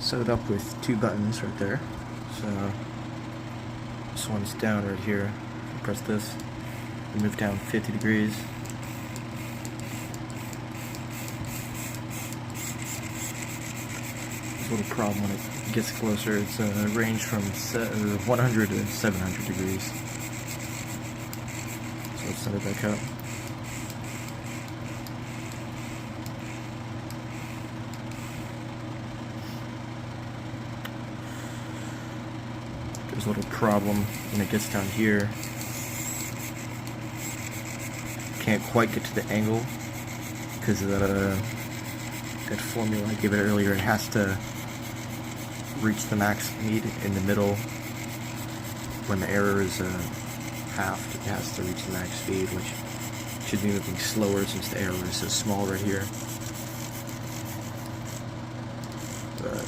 set it up with two buttons right there. So this one's down right here. Press this, move down 50 degrees. There's a little problem when it gets closer. It's a range from 100 to 700 degrees. So let's set it back up. There's a little problem when it gets down here. Can't quite get to the angle because of that formula I gave it earlier. It has to reach the max speed in the middle. When the error is halved, it has to reach the max speed, which should be moving slower since the error is so small right here. But